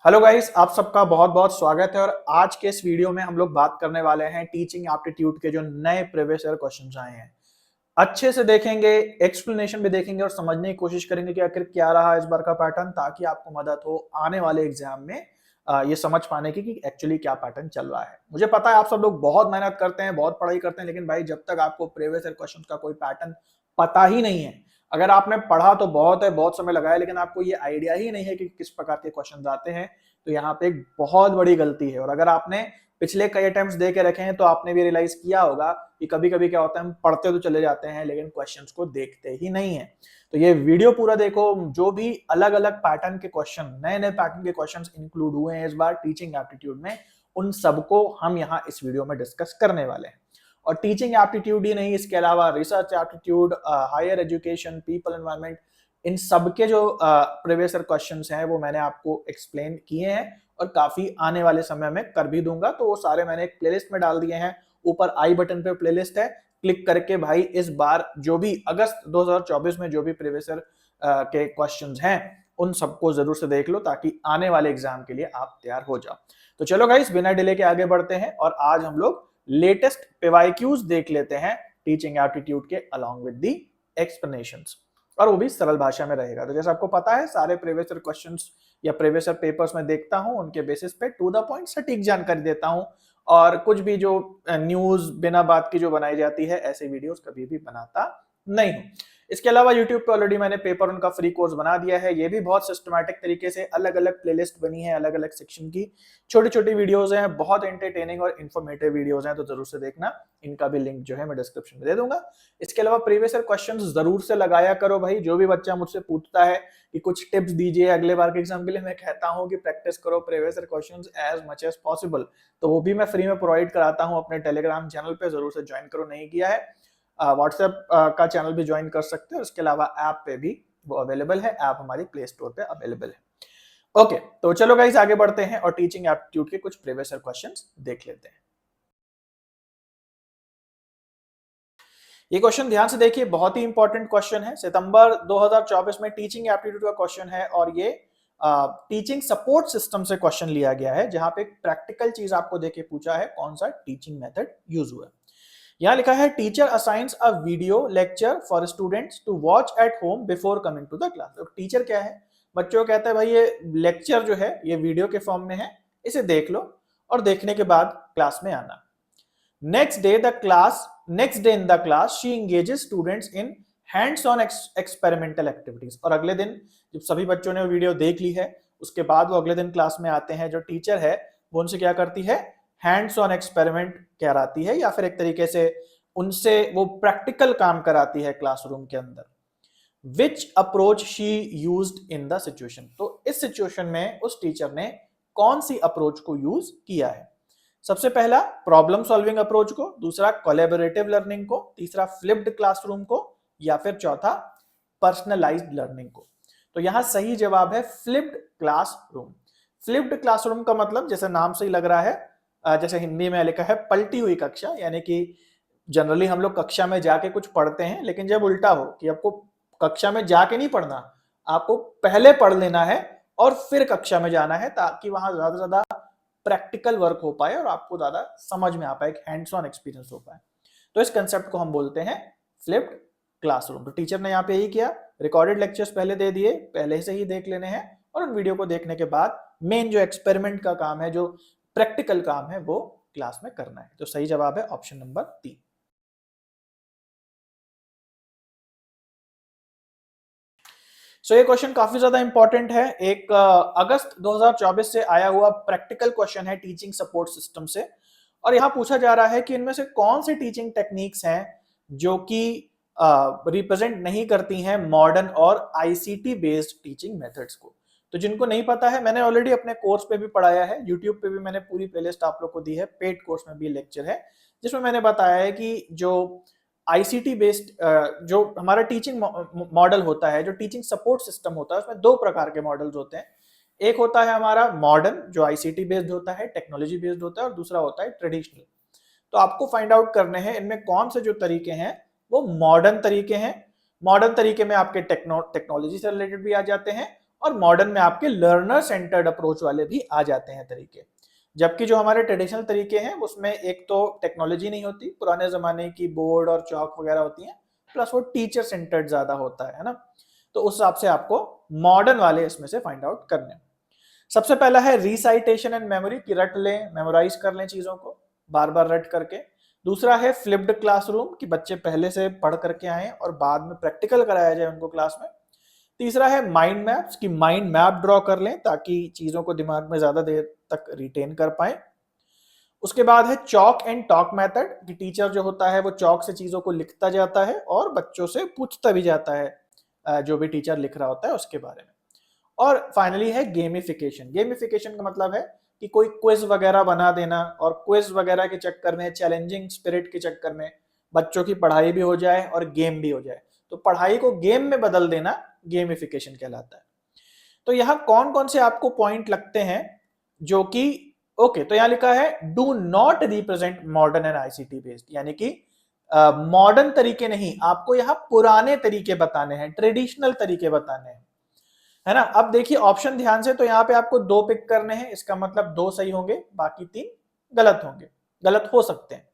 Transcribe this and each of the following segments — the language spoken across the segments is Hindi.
हेलो गाइस, आप सबका बहुत बहुत स्वागत है। और आज के इस वीडियो में हम लोग बात करने वाले हैं टीचिंग एप्टीट्यूड के जो नए प्रीवियस ईयर क्वेश्चंस आए हैं। अच्छे से देखेंगे, एक्सप्लेनेशन भी देखेंगे और समझने की कोशिश करेंगे कि आखिर क्या रहा इस बार का पैटर्न, ताकि आपको मदद हो आने वाले एग्जाम में ये समझ पाने की कि एक्चुअली क्या पैटर्न चल रहा है। मुझे पता है आप सब लोग बहुत मेहनत करते हैं, बहुत पढ़ाई करते हैं, लेकिन भाई जब तक आपको प्रीवियस ईयर क्वेश्चंस का कोई पैटर्न पता ही नहीं है, अगर आपने पढ़ा तो बहुत है, बहुत समय लगाया, लेकिन आपको ये आइडिया ही नहीं है कि किस प्रकार के क्वेश्चन आते हैं, तो यहाँ पे एक बहुत बड़ी गलती है। और अगर आपने पिछले कई अटेम्प्ट्स दे के रखे हैं तो आपने भी रियलाइज किया होगा कि कभी कभी क्या होता है, हम पढ़ते तो चले जाते हैं लेकिन क्वेश्चंस को देखते ही नहीं है। तो ये वीडियो पूरा देखो, जो भी अलग अलग पैटर्न के क्वेश्चन, नए नए पैटर्न के क्वेश्चंस इंक्लूड हुए हैं इस बार टीचिंग एप्टीट्यूड में, उन सबको हम यहाँ इस वीडियो में डिस्कस करने वाले हैं। और टीचिंग एप्टीट्यूड ही नहीं, इसके अलावा research aptitude, higher education, people environment, इन सबके जो प्रीवियस ईयर क्वेश्चंस हैं वो मैंने आपको एक्सप्लेन किए हैं और काफी आने वाले समय में कर भी दूंगा। तो वो सारे मैंने एक प्लेलिस्ट में डाल दिए हैं, ऊपर आई बटन पे प्लेलिस्ट है, क्लिक करके भाई इस बार जो भी अगस्त 2024 में जो भी प्रीवियस ईयर के क्वेश्चंस हैं उन सबको जरूर से देख लो, ताकि आने वाले एग्जाम के लिए आप तैयार हो जाओ। तो चलो गाइस, बिना डिले के आगे बढ़ते हैं और आज हम लोग लेटेस्ट पीवाईक्यूज देख लेते हैं टीचिंग एप्टीट्यूड के अलॉन्ग विद दी एक्सप्लेनेशंस, और वो भी सरल भाषा में रहेगा। तो जैसे आपको पता है, सारे प्रीवियस ईयर क्वेश्चंस या प्रीवियस ईयर पेपर्स में देखता हूं, उनके बेसिस पे टू द पॉइंट सटीक जानकारी देता हूं, और कुछ भी जो न्यूज बिना बात की जो बनाई जाती है, ऐसे वीडियोस कभी भी बनाता नहीं हूं। इसके अलावा YouTube पे ऑलरेडी मैंने पेपर उनका फ्री कोर्स बना दिया है, ये भी बहुत सिस्टमैटिक तरीके से अलग अलग प्लेलिस्ट बनी है, अलग अलग सेक्शन की छोटी छोटी वीडियोस हैं, बहुत एंटरटेनिंग और इन्फॉर्मेटिव वीडियोस हैं, तो जरूर से देखना। इनका भी लिंक जो है मैं डिस्क्रिप्शन में दे दूंगा। इसके अलावा प्रीवियस ईयर क्वेश्चंस जरूर से लगाया करो भाई। जो भी बच्चा मुझसे पूछता है कि कुछ टिप्स दीजिए अगले बार के एग्जाम के लिए, मैं कहता हूं कि प्रैक्टिस करो previous year questions as much as possible. तो वो भी मैं फ्री में प्रोवाइड कराता हूं अपने टेलीग्राम चैनल पे, जरूर से ज्वाइन करो नहीं किया है। व्हाट्सएप का चैनल भी ज्वाइन कर सकते हो। इसके अलावा ऐप पे भी वो अवेलेबल है, ऐप हमारी प्ले स्टोर पे अवेलेबल है। ओके, तो चलो गाइस आगे बढ़ते हैं और टीचिंग एप्टीट्यूड के कुछ प्रीवियस ईयर क्वेश्चंस देख लेते हैं। ये क्वेश्चन ध्यान से देखिए, बहुत ही इंपॉर्टेंट क्वेश्चन है। सितंबर 2024 में टीचिंग एप्टीट्यूड का क्वेश्चन है, और ये टीचिंग सपोर्ट सिस्टम से क्वेश्चन लिया गया है, जहां पे प्रैक्टिकल चीज आपको देके पूछा है कौन सा टीचिंग मेथड यूज हुआ है। यहाँ लिखा है, teacher assigns a video lecture for students to watch at home before coming to the class. तो टीचर क्या है, बच्चों को कहता है भाई ये लेक्चर जो है ये वीडियो के फॉर्म में है, इसे देख लो और देखने के बाद क्लास में आना। Next day in the class she engages students in hands on experimental activities. और अगले दिन जब सभी बच्चों ने वीडियो देख ली है, उसके बाद वो अगले दिन क्लास में आते हैं, जो टीचर है वो उनसे क्या करती है, हैंड्स ऑन एक्सपेरिमेंट कराती है, या फिर एक तरीके से उनसे वो प्रैक्टिकल काम कराती है क्लासरूम के अंदर। Which approach she used in the situation. तो इस सिचुएशन में उस टीचर ने कौन सी अप्रोच को यूज किया है। सबसे पहला प्रॉब्लम सॉल्विंग अप्रोच को, दूसरा कोलैबोरेटिव लर्निंग को, तीसरा फ्लिप्ड क्लासरूम को, या फिर चौथा पर्सनलाइज्ड लर्निंग को। तो यहां सही जवाब है फ्लिप्ड क्लासरूम। फ्लिप्ड क्लासरूम का मतलब जैसे नाम से ही लग रहा है, जैसे हिंदी में लिखा है पलटी हुई कक्षा, यानी कि जनरली हम लोग कक्षा में जाके कुछ पढ़ते हैं, लेकिन जब उल्टा हो कि आपको कक्षा में जाके नहीं पढ़ना, आपको पहले पढ़ लेना है और फिर कक्षा में जाना है, ताकि वहां ज्यादा से ज्यादा प्रैक्टिकल वर्क हो पाए और आपको ज्यादा समझ में आ पाए, एक हैंड्स ऑन एक्सपीरियंस हो पाए। तो इस कंसेप्ट को हम बोलते हैं फ्लिप्ड क्लासरूम। तो टीचर ने यहाँ पे यही किया, रिकॉर्डेड लेक्चर्स पहले दे दिए, पहले से ही देख लेने हैं, और उन वीडियो को देखने के बाद मेन जो एक्सपेरिमेंट का काम है, जो प्रैक्टिकल काम है, वो क्लास में करना है। तो सही जवाब है ऑप्शन नंबर 3। सो ये क्वेश्चन काफी ज्यादा इंपॉर्टेंट है, एक अगस्त 2024 से आया हुआ प्रैक्टिकल क्वेश्चन है टीचिंग सपोर्ट सिस्टम से। और यहां पूछा जा रहा है कि इनमें से कौन सी टीचिंग टेक्निक्स हैं जो कि रिप्रेजेंट नहीं करती हैं मॉडर्न और आईसीटी बेस्ड टीचिंग मेथड्स को। तो जिनको नहीं पता है, मैंने ऑलरेडी अपने कोर्स पे भी पढ़ाया है, यूट्यूब पे भी मैंने पूरी प्लेलिस्ट आप लोग को दी है, पेड कोर्स में भी लेक्चर है, जिसमें मैंने बताया है कि जो आईसीटी बेस्ड जो हमारा टीचिंग मॉडल होता है, जो टीचिंग सपोर्ट सिस्टम होता है, उसमें दो प्रकार के मॉडल्स होते हैं। एक होता है हमारा मॉडर्न, जो आईसीटी बेस्ड होता है, टेक्नोलॉजी बेस्ड होता है, और दूसरा होता है ट्रेडिशनल। तो आपको फाइंड आउट करने हैं इनमें कौन से जो तरीके हैं वो मॉडर्न तरीके हैं। मॉडर्न तरीके में आपके टेक्नोलॉजी से रिलेटेड भी आ जाते हैं, और मॉडर्न में आपके लर्नर सेंटर्ड अप्रोच वाले भी आ जाते हैं तरीके। जबकि जो हमारे ट्रेडिशनल तरीके हैं उसमें एक तो टेक्नोलॉजी नहीं होती, पुराने जमाने की बोर्ड और चौक वगैरह होती हैं, प्लस वो टीचर सेंटर्ड ज्यादा होता है ना। तो उस हिसाब से आपको मॉडर्न वाले इसमें से फाइंड आउट करने। सबसे पहला है रिसाइटेशन एंड मेमोरी, कि रट लें, मेमोराइज कर लें चीजों को बार बार रट करके। दूसरा है फ्लिप्ड क्लासरूम, कि बच्चे पहले से पढ़ करके आए और बाद में प्रैक्टिकल कराया जाए उनको क्लास में। तीसरा है माइंड मैप्स, कि माइंड मैप ड्रॉ कर लें ताकि चीजों को दिमाग में ज्यादा देर तक रिटेन कर पाए। उसके बाद है चॉक एंड टॉक मेथड, कि टीचर जो होता है वो चॉक से चीजों को लिखता जाता है और बच्चों से पूछता भी जाता है जो भी टीचर लिख रहा होता है उसके बारे में। और फाइनली है गेमिफिकेशन। गेमिफिकेशन का मतलब है कि कोई क्विज वगैरह बना देना, और क्विज वगैरह के चक्कर में, चैलेंजिंग स्पिरिट के चक्कर में बच्चों की पढ़ाई भी हो जाए और गेम भी हो जाए। तो पढ़ाई को गेम में बदल देना गेमिफिकेशन कहलाता है। तो यहाँ कौन कौन से आपको पॉइंट लगते हैं जो कि ओके, तो यहाँ लिखा है do not represent modern and ICT based, यानी कि मॉडर्न तरीके नहीं, आपको यहाँ पुराने तरीके बताने हैं, ट्रेडिशनल तरीके बताने हैं, है ना। अब देखिए ऑप्शन ध्यान से, तो यहाँ पे आपको 2 पिक करने हैं, इसका मतलब 2 सही होंगे, बाकी 3 गलत होंगे, गलत हो सकते हैं।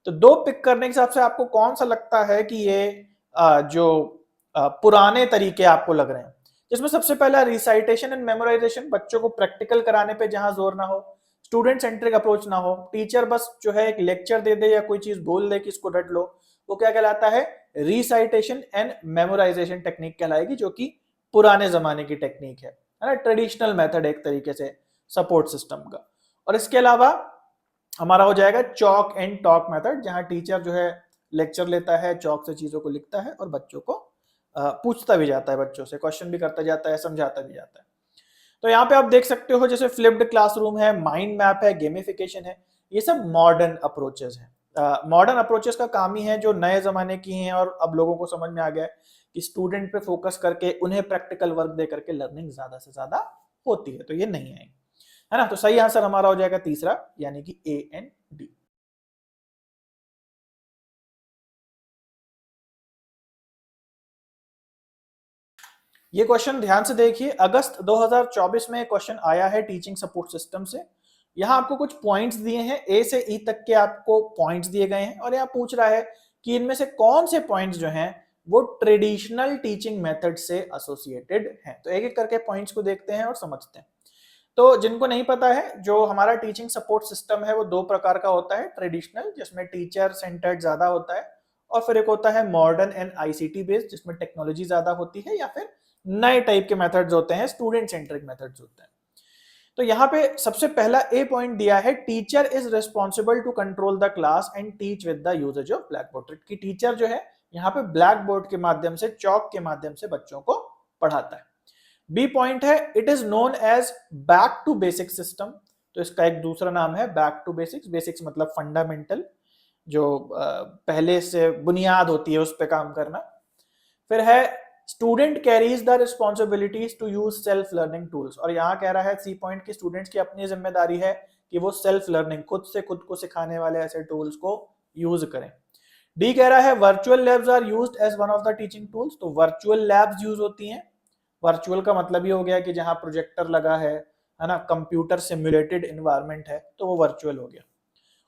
तो 2 पिक करने के हिसाब से आपको कौन सा लगता है कि ये जो पुराने तरीके आपको लग रहे हैं, जिसमें सबसे पहला रिसाइटेशन एंड मेमोराइजेशन, बच्चों को प्रैक्टिकल कराने पे जहां जोर ना हो, स्टूडेंट सेंट्रिक अप्रोच ना हो, टीचर बस जो है एक लेक्चर दे दे या कोई चीज बोल दे कि इसको रट लो, वो क्या कहलाता है, रिसाइटेशन एंड मेमोराइजेशन टेक्निक कहलाएगी, जो कि पुराने जमाने की टेक्निक है ना, ट्रेडिशनल मेथड एक तरीके से सपोर्ट सिस्टम का। और इसके अलावा हमारा हो जाएगा चॉक एंड टॉक मेथड, जहां टीचर जो है लेक्चर लेता है, चॉक से चीजों को लिखता है और बच्चों को पूछता भी जाता है, बच्चों से क्वेश्चन भी करता जाता है, समझाता भी जाता है। तो यहाँ पे आप देख सकते हो जैसे फ्लिप्ड क्लासरूम है, माइंड मैप है, गेमिफिकेशन है, ये सब मॉडर्न अप्रोचेस हैं। मॉडर्न अप्रोचेस का काम ही है जो नए जमाने की हैं और अब लोगों को समझ में आ गया है कि स्टूडेंट पे फोकस करके उन्हें प्रैक्टिकल वर्क दे करके लर्निंग ज्यादा से ज्यादा होती है, तो ये नहीं आएंगे, है ना। तो सही आंसर हमारा हो जाएगा तीसरा, यानी कि ए एंड डी। ये क्वेश्चन ध्यान से देखिए, अगस्त 2024 में क्वेश्चन आया है टीचिंग सपोर्ट सिस्टम से। यहाँ आपको कुछ पॉइंट्स दिए हैं, ए से ई तक के आपको पॉइंट्स दिए गए हैं, और यहाँ पूछ रहा है कि इनमें से कौन से पॉइंट्स जो हैं वो ट्रेडिशनल टीचिंग मेथड से एसोसिएटेड हैं। तो एक एक करके पॉइंट्स को देखते हैं और समझते हैं। तो जिनको नहीं पता है, जो हमारा टीचिंग सपोर्ट सिस्टम है वो 2 प्रकार का होता है, ट्रेडिशनल जिसमें टीचर सेंटर्ड ज्यादा होता है, और फिर एक होता है मॉडर्न एंड आईसीटी बेस्ड जिसमें टेक्नोलॉजी ज्यादा होती है, या फिर नए टाइप के मेथड्स होते हैं, स्टूडेंट सेंट्रिक मेथड्स होते हैं। तो यहाँ पे सबसे पहला ए पॉइंट दिया है, teacher is responsible to control the class and teach with the usage of black board, कि टीचर जो है यहाँ पे ब्लैक बोर्ड के माध्यम से, चौक के माध्यम से बच्चों को पढ़ाता है। बी पॉइंट है, it is known as back to basic system, तो इसका एक दूसरा नाम है बैक टू बेसिक्स। बेसिक्स मतलब फंडामेंटल, जो पहले से बुनियाद होती है उस पर काम करना। फिर है student carries the responsibilities to use self learning tools, और यहाँ कह रहा है सी पॉइंट की स्टूडेंट्स की अपनी जिम्मेदारी है कि वो सेल्फ लर्निंग, खुद से खुद को सिखाने वाले ऐसे टूल्स को यूज करें। डी कह रहा है virtual labs are used as one of the teaching tools, तो वर्चुअल लैब्स यूज होती हैं। वर्चुअल का मतलब ही हो गया कि जहां प्रोजेक्टर लगा है ना, कंप्यूटर सिमुलेटेड एनवायरनमेंट है, तो वो वर्चुअल हो गया।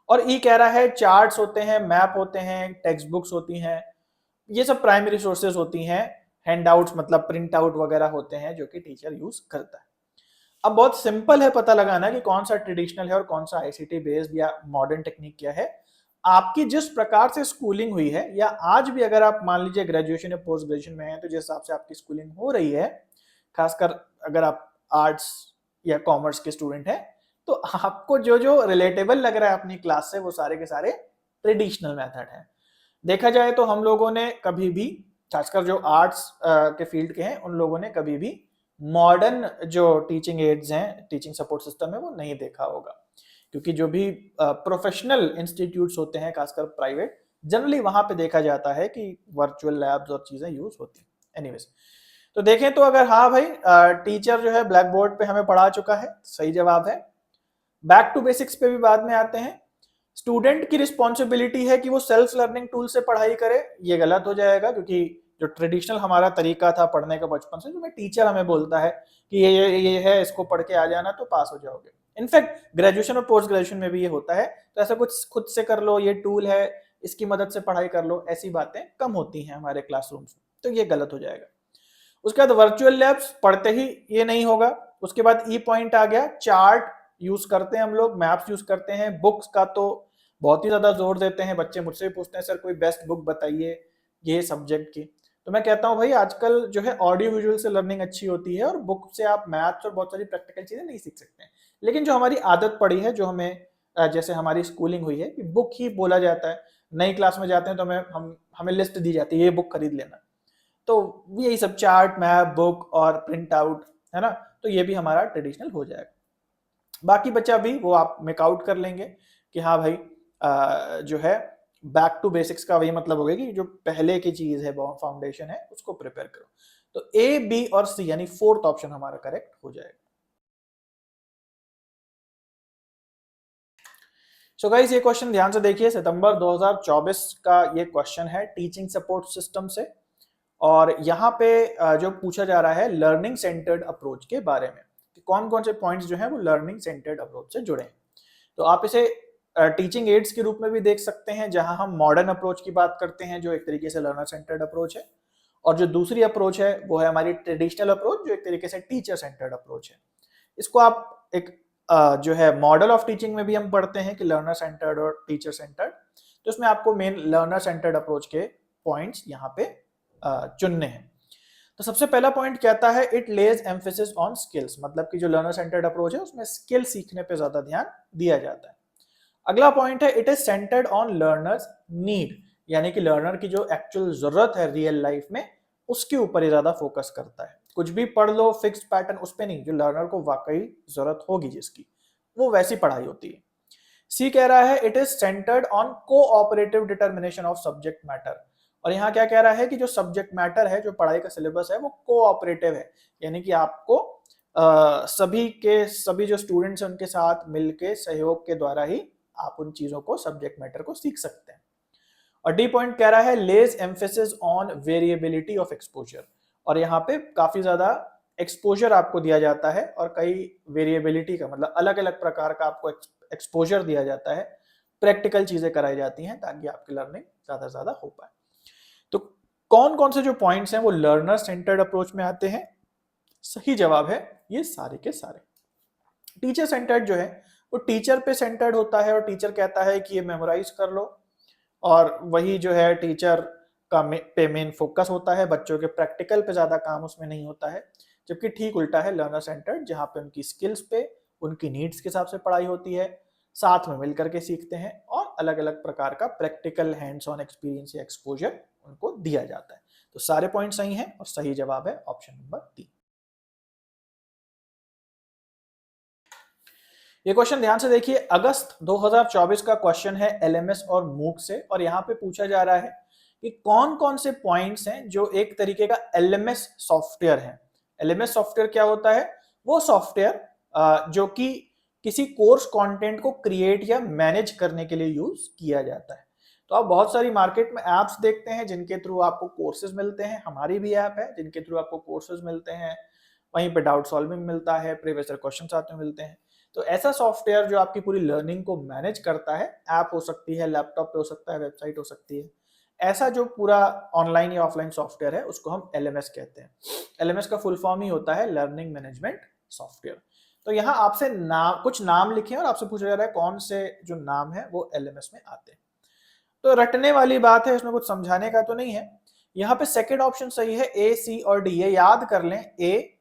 और ई कह रहा है चार्ट्स होते हैं, मैप होते हैं, टेक्स्ट बुक्स होती हैं, ये सब प्राइमरी सोर्सेज होती हैं, हैंडआउट्स मतलब प्रिंट आउट वगैरह होते हैं जो कि टीचर यूज करता है। अब बहुत सिंपल है पता लगाना कि कौन सा ट्रेडिशनल है और कौन सा आईसीटी बेस्ड या मॉडर्न टेक्निक क्या है। आपकी जिस प्रकार से स्कूलिंग हुई है, या आज भी अगर आप मान लीजिए ग्रेजुएशन या पोस्ट ग्रेजुएशन में हैं, तो जिस हिसाब से आपकी स्कूलिंग हो रही है, खासकर अगर आप आर्ट्स या कॉमर्स के स्टूडेंट हैं, तो आपको जो जो रिलेटेबल लग रहा है अपनी क्लास से, वो सारे के सारे ट्रेडिशनल मेथड हैं। देखा जाए तो हम लोगों ने कभी भी, खासकर जो आर्ट्स के फील्ड के हैं, उन लोगों ने कभी भी मॉडर्न जो टीचिंग एड्स हैं, टीचिंग सपोर्ट सिस्टम है, वो नहीं देखा होगा, क्योंकि जो भी प्रोफेशनल इंस्टीट्यूट्स होते हैं, खासकर प्राइवेट, जनरली वहां पे देखा जाता है कि वर्चुअल लैब्स और चीजें यूज होती हैं। एनीवेज, तो देखें तो अगर हाँ भाई टीचर जो है ब्लैक बोर्ड पे हमें पढ़ा चुका है, सही जवाब है। बैक टू बेसिक्स पे भी बाद में आते हैं। स्टूडेंट की रिस्पॉन्सिबिलिटी है कि वो सेल्फ लर्निंग टूल से पढ़ाई करे, ये गलत हो जाएगा, क्योंकि जो ट्रेडिशनल हमारा तरीका था पढ़ने का बचपन से, जो मैं टीचर हमें बोलता है कि ये है, इसको पढ़ के आ जाना तो पास हो जाओगे। इनफैक्ट ग्रेजुएशन और पोस्ट ग्रेजुएशन में भी ये होता है, तो ऐसा कुछ खुद से कर लो, ये टूल है इसकी मदद से पढ़ाई कर लो, ऐसी बातें कम होती हैं हमारे क्लासरूम्स में, तो ये गलत हो जाएगा। उसके बाद वर्चुअल लैब्स पढ़ते ही ये नहीं होगा। उसके बाद ई पॉइंट आ गया, चार्ट यूज करते हैं हम लोग, मैप्स यूज करते हैं। बुक्स का तो बहुत ही ज्यादा जोर देते हैं, बच्चे मुझसे भी पूछते हैं सर कोई बेस्ट बुक बताइए ये सब्जेक्ट की। तो मैं कहता हूँ भाई आजकल जो है ऑडियो विजुअल से लर्निंग अच्छी होती है, और बुक से आप मैथ्स और बहुत सारी प्रैक्टिकल चीजें नहीं सीख सकते हैं। लेकिन जो हमारी आदत पड़ी है, जो हमें जैसे हमारी स्कूलिंग हुई है कि बुक ही बोला जाता है, नई क्लास में जाते हैं तो हमें लिस्ट दी जाती है ये बुक खरीद लेना, तो यही सब चार्ट मैप बुक और प्रिंट आउट है ना, तो ये भी हमारा ट्रेडिशनल हो जाएगा। बाकी बच्चा भी वो आप मेकआउट कर लेंगे कि हाँ भाई जो है बैक टू बेसिक्स का वही मतलब होगा कि जो पहले की चीज है, फाउंडेशन है, उसको प्रिपेयर करो। तो ए बी और सी यानी फोर्थ ऑप्शन हमारा करेक्ट हो जाएगा। सो गाइस ये क्वेश्चन ध्यान से देखिए, सितंबर 2024 का ये क्वेश्चन है टीचिंग सपोर्ट सिस्टम से, और यहाँ पे जो पूछा जा रहा है लर्निंग सेंटर्ड अप्रोच के बारे में, कि कौन कौन से पॉइंट्स जो है वो लर्निंग सेंटर्ड अप्रोच से जुड़े हैं। तो आप इसे टीचिंग एड्स के रूप में भी देख सकते हैं, जहां हम मॉडर्न अप्रोच की बात करते हैं जो एक तरीके से लर्नर सेंटर्ड अप्रोच है, और जो दूसरी अप्रोच है वो है हमारी ट्रेडिशनल अप्रोच जो एक तरीके से टीचर सेंटर्ड अप्रोच है। इसको आप एक जो है मॉडल ऑफ टीचिंग में भी हम पढ़ते हैं कि लर्नर सेंटर्ड और टीचर सेंटर्ड, तो इसमें आपको मेन लर्नर सेंटर्ड अप्रोच के पॉइंट्स यहाँ पे चुनने हैं। तो सबसे पहला पॉइंट कहता है it Lay's emphasis on skills, मतलब कि जो लर्नर सेंटर्ड अप्रोच है उसमें स्किल सीखने पे ज्यादा ध्यान दिया जाता है। अगला पॉइंट है it is centred on learners need, यानी कि लर्नर की जो एक्चुअल जरूरत है रियल लाइफ में उसके ऊपर ही ज्यादा फोकस करता है। कुछ भी पढ़ लो फिक्स पैटर्न उस पे नहीं, जो लर्नर को वाकई जरूरत होगी जिसकी, वो वैसी पढ़ाई होती है। सी कह रहा है it is centred on cooperative determination of subject matter, और यहाँ क्या कह रहा है कि जो सब्जेक्ट मैटर है, जो पढ़ाई का सिलेबस है, वो कोऑपरेटिव है, यानी कि आपको सभी के सभी जो स्टूडेंट्स हैं उनके साथ मिलके सहयोग के द्वारा ही आप उन चीजों को, सब्जेक्ट मैटर को सीख सकते हैं। और डी पॉइंट कह रहा है lays emphasis on variability of exposure, और यहाँ पे काफी ज्यादा एक्सपोजर आपको दिया जाता है, और कई वेरिएबिलिटी का मतलब अलग अलग प्रकार का आपको एक्सपोजर दिया जाता है, प्रैक्टिकल चीजें कराई जाती हैं ताकि आपकी लर्निंग ज्यादा से ज्यादा हो पाए। तो कौन कौन से जो पॉइंट्स हैं वो लर्नर सेंटर्ड अप्रोच में आते हैं? सही जवाब है ये सारे के सारे। टीचर सेंटर्ड जो है वो टीचर पे सेंटर्ड होता है, और टीचर कहता है कि ये मेमोराइज कर लो, और वही जो है टीचर का पे मेन फोकस होता है, बच्चों के प्रैक्टिकल पे ज्यादा काम उसमें नहीं होता है। जबकि ठीक उल्टा है लर्नर सेंटर्ड, जहाँ पे उनकी स्किल्स पे, उनकी नीड्स के हिसाब से पढ़ाई होती है, साथ में मिलकर के सीखते हैं, और अलग अलग प्रकार का प्रैक्टिकल हैंड्स ऑन एक्सपीरियंस या एक्सपोजर उनको दिया जाता है। तो सारे पॉइंट सही हैं, और सही जवाब है ऑप्शन नंबर 3। ये क्वेश्चन ध्यान से देखिए, अगस्त 2024 का क्वेश्चन है एलएमएस और मूक से, और यहाँ पे पूछा जा रहा है कि कौन कौन से पॉइंट्स हैं जो एक तरीके का एलएमएस सॉफ्टवेयर है। एलएमएस सॉफ्टवेयर क्या होता है? वो सॉफ्टवेयर जो कि किसी कोर्स कंटेंट को क्रिएट या मैनेज करने के लिए यूज किया जाता है। तो आप बहुत सारी मार्केट में एप्स देखते हैं जिनके थ्रू आपको कोर्सेज मिलते हैं, हमारी भी ऐप है जिनके थ्रू आपको कोर्सेज मिलते हैं, वहीं पे डाउट सॉल्विंग मिलता है, प्रीवियस ईयर क्वेश्चंस आते हैं मिलते हैं। तो ऐसा सॉफ्टवेयर जो आपकी पूरी लर्निंग को मैनेज करता है, ऐप हो सकती है, लैपटॉप पे हो सकता है, वेबसाइट हो सकती है, ऐसा जो पूरा ऑनलाइन या ऑफलाइन सॉफ्टवेयर है उसको हम एलएमएस कहते हैं। एलएमएस का फुल फॉर्म ही होता है लर्निंग मैनेजमेंट सॉफ्टवेयर। तो यहाँ आपसे कुछ नाम लिखे और आपसे पूछा जा रहा है कौन से जो नाम है वो एलएमएस में आते हैं। तो रटने वाली बात है, इसमें कुछ समझाने का तो नहीं है। यहाँ पे सेकेंड ऑप्शन सही है, ए सी और डी, ये याद कर लें, ए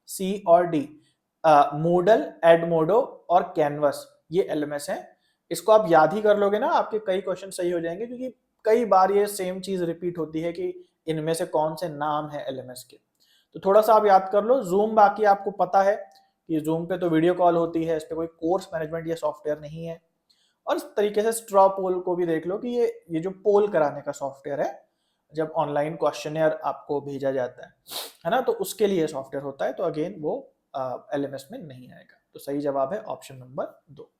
सी और डी, मूडल, एडमोडो और कैनवस, ये एलएमएस है। इसको आप याद ही कर लोगे ना, आपके कई क्वेश्चन सही हो जाएंगे, क्योंकि कई बार ये सेम चीज रिपीट होती है कि इनमें से कौन से नाम है एलएमएस के। तो थोड़ा सा आप याद कर लो। जूम बाकी आपको पता है कि जूम पे तो वीडियो कॉल होती है, इस पे कोई कोर्स मैनेजमेंट या सॉफ्टवेयर नहीं है। और इस तरीके से स्ट्रॉ पोल को भी देख लो कि ये जो पोल कराने का सॉफ्टवेयर है, जब ऑनलाइन क्वेश्चनियर आपको भेजा जाता है ना, तो उसके लिए सॉफ्टवेयर होता है। तो अगेन वो एलएमएस में नहीं आएगा। तो सही जवाब है ऑप्शन नंबर 2।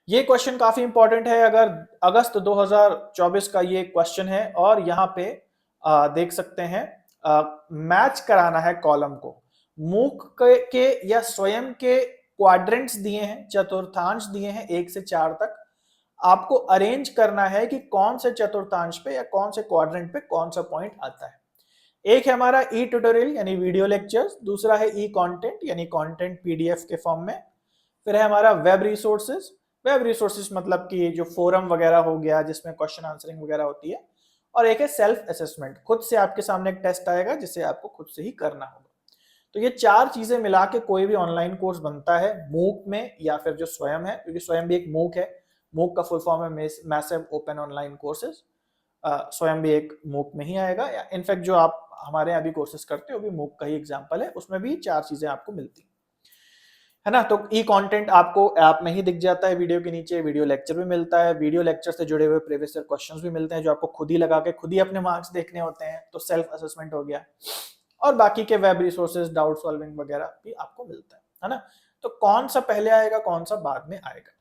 ये क्वेश्चन काफी इंपॉर्टेंट है, अगर अगस्त 2024 का ये क्वेश्चन है और यहाँ पे देख सकते हैं मैच कराना है कॉलम को। मूक के या स्वयं के क्वाड्रेंट्स दिए हैं, चतुर्थांश दिए हैं 1 से 4 तक। आपको अरेंज करना है कि कौन से चतुर्थांश पे या कौन से क्वाड्रेंट पे कौन सा पॉइंट आता है। एक है हमारा ई ट्यूटोरियल यानी वीडियो लेक्चर्स, दूसरा है ई कंटेंट यानी कंटेंट पीडीएफ के फॉर्म में, फिर है हमारा वेब रिसोर्सेज। वेब रिसोर्सेज मतलब कि जो फोरम वगैरह हो गया जिसमें क्वेश्चन आंसरिंग वगैरह होती है, और एक है सेल्फ असेसमेंट, खुद से आपके सामने एक टेस्ट आएगा जिसे आपको खुद से ही करना होगा। तो ये 4 चीजें मिला के कोई भी ऑनलाइन कोर्स बनता है मूक में या फिर जो स्वयं है, क्योंकि स्वयं भी एक मूक है। मूक का फुल फॉर्म है मैसिव ओपन ऑनलाइन कोर्सेज। स्वयं भी एक मूक में ही आएगा, या इनफैक्ट जो आप हमारे यहाँ भी कोर्सेज करते हो भी मूक का ही एग्जाम्पल है, उसमें भी 4 चीजें आपको मिलती है ना। तो ई कंटेंट आपको ऐप में ही दिख जाता है वीडियो के नीचे, वीडियो लेक्चर भी मिलता है, वीडियो लेक्चर से जुड़े हुए प्रीवियस ईयर क्वेश्चंस भी मिलते हैं जो आपको खुद ही लगा के खुद ही अपने मार्क्स देखने होते हैं, तो सेल्फ असेसमेंट हो गया। और बाकी के वेब रिसोर्सेज, डाउट सॉल्विंग वगैरह भी आपको मिलता है ना। तो कौन सा पहले आएगा कौन सा बाद में आएगा,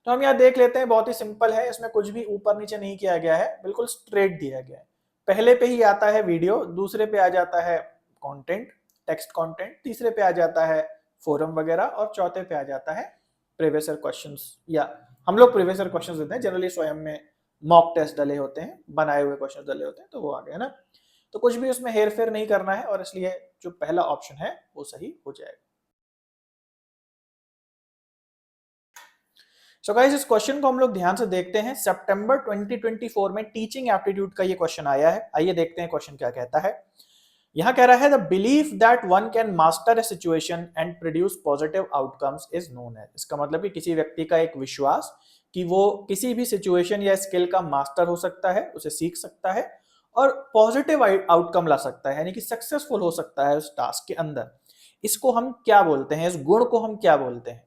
तो हम यहाँ देख लेते हैं। बहुत ही सिंपल है, इसमें कुछ भी ऊपर नीचे नहीं किया गया है, बिल्कुल स्ट्रेट दिया गया है। पहले पे ही आता है वीडियो, दूसरे पे आ जाता है कंटेंट, टेक्स्ट कंटेंट, तीसरे पे आ जाता है फोरम वगैरह, और चौथे पे आ जाता है प्रीवियस ईयर क्वेश्चंस। या हम लोग प्रीवियस ईयर क्वेश्चंस देते हैं, जनरली स्वयं में मॉक टेस्ट डले होते हैं, बनाए हुए क्वेश्चन डले होते हैं, तो वो आ गया ना। तो कुछ भी उसमें हेर फेर नहीं करना है, और इसलिए जो पहला ऑप्शन है वो सही हो जाएगा। सो गाइस, इस क्वेश्चन को हम लोग ध्यान से देखते हैं। सितंबर 2024 में टीचिंग एप्टीट्यूड का ये क्वेश्चन आया है। आइए देखते हैं क्वेश्चन क्या कहता है। यहां कह रहा है the belief that one can master a situation and produce positive outcomes is known as. इसका मतलब कि किसी व्यक्ति का एक विश्वास कि वो किसी भी सिचुएशन या स्किल का मास्टर हो सकता है, उसे सीख सकता है और पॉजिटिव आउटकम ला सकता है, यानी कि सक्सेसफुल हो सकता है उस टास्क के अंदर। इसको हम क्या बोलते हैं, इस गुण को हम क्या बोलते हैं?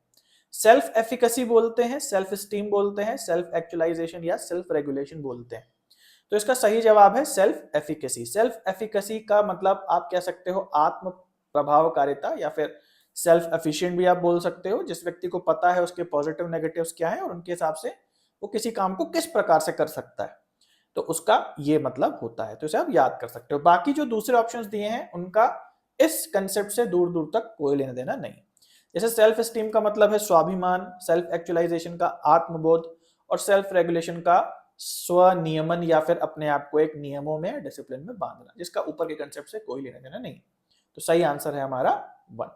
सेल्फ एफिकेसी बोलते हैं, सेल्फ स्टीम बोलते हैं, सेल्फ एक्चुअलाइजेशन या सेल्फ रेगुलेशन बोलते हैं। तो इसका सही जवाब है सेल्फ एफिकेसी। सेल्फ एफिकेसी का मतलब आप कह सकते हो आत्म प्रभावकारिता, या फिर सेल्फ एफिशिएंट भी आप बोल सकते हो। जिस व्यक्ति को पता है उसके पॉजिटिव नेगेटिव्स क्या है और उनके हिसाब से वो किसी काम को किस प्रकार से कर सकता है, तो उसका ये मतलब होता है। तो इसे आप याद कर सकते हो। बाकी जो दूसरे ऑप्शंस दिए हैं उनका इस कंसेप्ट से दूर दूर तक कोई लेना देना नहीं। जैसे सेल्फ स्टीम का मतलब है स्वाभिमान, सेल्फ एक्चुअलाइजेशन का आत्मबोध, और सेल्फ रेगुलेशन का स्वनियमन या फिर अपने आप को एक नियमों में, डिसिप्लिन में बांधना, जिसका ऊपर के कंसेप्ट से कोई लेना देना नहीं। तो सही आंसर है हमारा 1।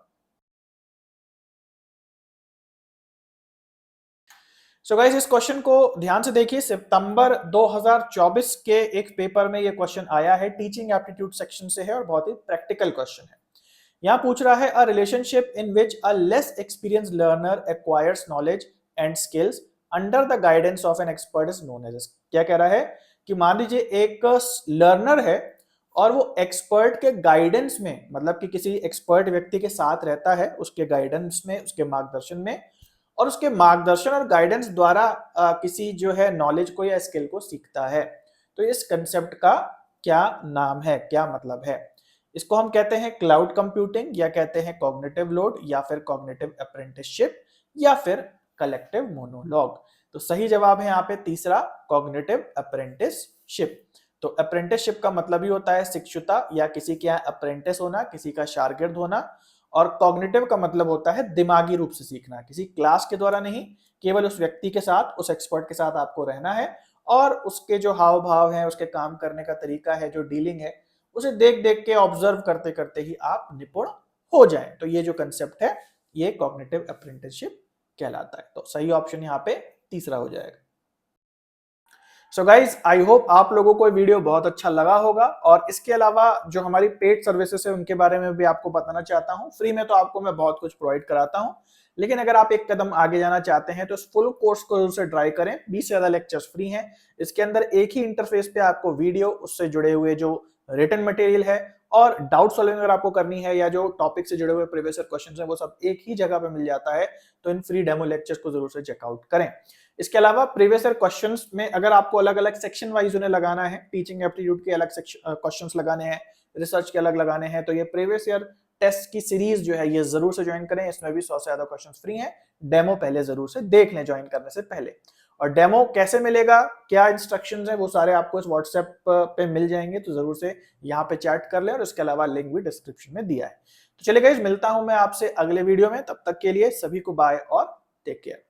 सो गाइस, इस क्वेश्चन को ध्यान से देखिए। सितंबर 2024 के एक पेपर में ये क्वेश्चन आया है, टीचिंग एप्टीट्यूड सेक्शन से है और बहुत ही प्रैक्टिकल क्वेश्चन है। यहां पूछ रहा है a relationship in which a less experienced learner acquires knowledge and skills under the guidance of an expert is known as. क्या कह रहा है कि मान लीजिए एक लर्नर है और वो एक्सपर्ट के गाइडेंस में, मतलब कि किसी एक्सपर्ट व्यक्ति के साथ रहता है, उसके गाइडेंस में, उसके मार्गदर्शन में, और उसके मार्गदर्शन और गाइडेंस द्वारा किसी जो है नॉलेज को या स्किल को सीखता है। तो इस कंसेप्ट का क्या नाम है, क्या मतलब है? इसको हम कहते हैं क्लाउड कंप्यूटिंग, या कहते हैं कॉग्निटिव लोड, या फिर कॉग्निटिव अप्रेंटिसशिप, या फिर कलेक्टिव मोनोलॉग। तो सही जवाब है यहाँ पे तीसरा, कॉग्निटिव अप्रेंटिसशिप। तो अप्रेंटिसशिप का मतलब ही होता है शिक्षुता, या किसी के यहाँ अप्रेंटिस होना, किसी का शागिर्द होना। और कॉग्निटिव का मतलब होता है दिमागी रूप से सीखना, किसी क्लास के द्वारा नहीं, केवल उस व्यक्ति के साथ, उस एक्सपर्ट के साथ आपको रहना है, और उसके जो हाव भाव हैं, उसके काम करने का तरीका है, जो डीलिंग है, उसे देख देख के, ऑब्जर्व करते करते ही आप निपुण हो जाएं। तो ये जो कंसेप्ट है ये कॉग्निटिव अप्रेंटिसशिप कहलाता है। तो सही ऑप्शन यहाँ पे तीसरा हो जाएगा। सो गाइज, आई होप आप लोगों को वीडियो बहुत अच्छा लगा होगा, और इसके अलावा जो हमारी पेड सर्विसेज है उनके बारे में भी आपको बताना चाहता हूँ। फ्री में तो आपको मैं बहुत कुछ प्रोवाइड कराता हूँ, लेकिन अगर आप एक कदम आगे जाना चाहते हैं तो इस फुल कोर्स को जरूर से ट्राई करें। 20 से ज्यादा लेक्चर्स फ्री हैं। इसके अंदर एक ही इंटरफेस पे आपको वीडियो, उससे जुड़े हुए जो रिटन मटेरियल है, और डाउट सॉल्विंग अगर आपको करनी है, या जो टॉपिक से जुड़े हुए प्रीवियस ईयर क्वेश्चंस हैं, वो सब एक ही जगह पे मिल जाता है। तो इन फ्री डेमो लेक्चर्स को जरूर से चेकआउट करें। इसके अलावा प्रीवियस ईयर क्वेश्चंस में अगर आपको अलग अलग सेक्शन वाइज उन्हें लगाना है, टीचिंग एप्टीट्यूड के अलग क्वेश्चंस लगाने हैं, रिसर्च के अलग लगाने हैं, तो ये प्रीवियस ईयर टेस्ट की सीरीज जो है ये जरूर से ज्वाइन करें, इसमें भी 100 से ज्यादा क्वेश्चन फ्री हैं। डेमो पहले जरूर से देख लें ज्वाइन करने से पहले। और डेमो कैसे मिलेगा, क्या इंस्ट्रक्शंस हैं, वो सारे आपको इस व्हाट्सएप पे मिल जाएंगे, तो जरूर से यहाँ पे चैट कर लें, और इसके अलावा लिंक भी डिस्क्रिप्शन में दिया है। तो चलिए गाइस, मिलता हूं मैं आपसे अगले वीडियो में, तब तक के लिए सभी को बाय और टेक केयर।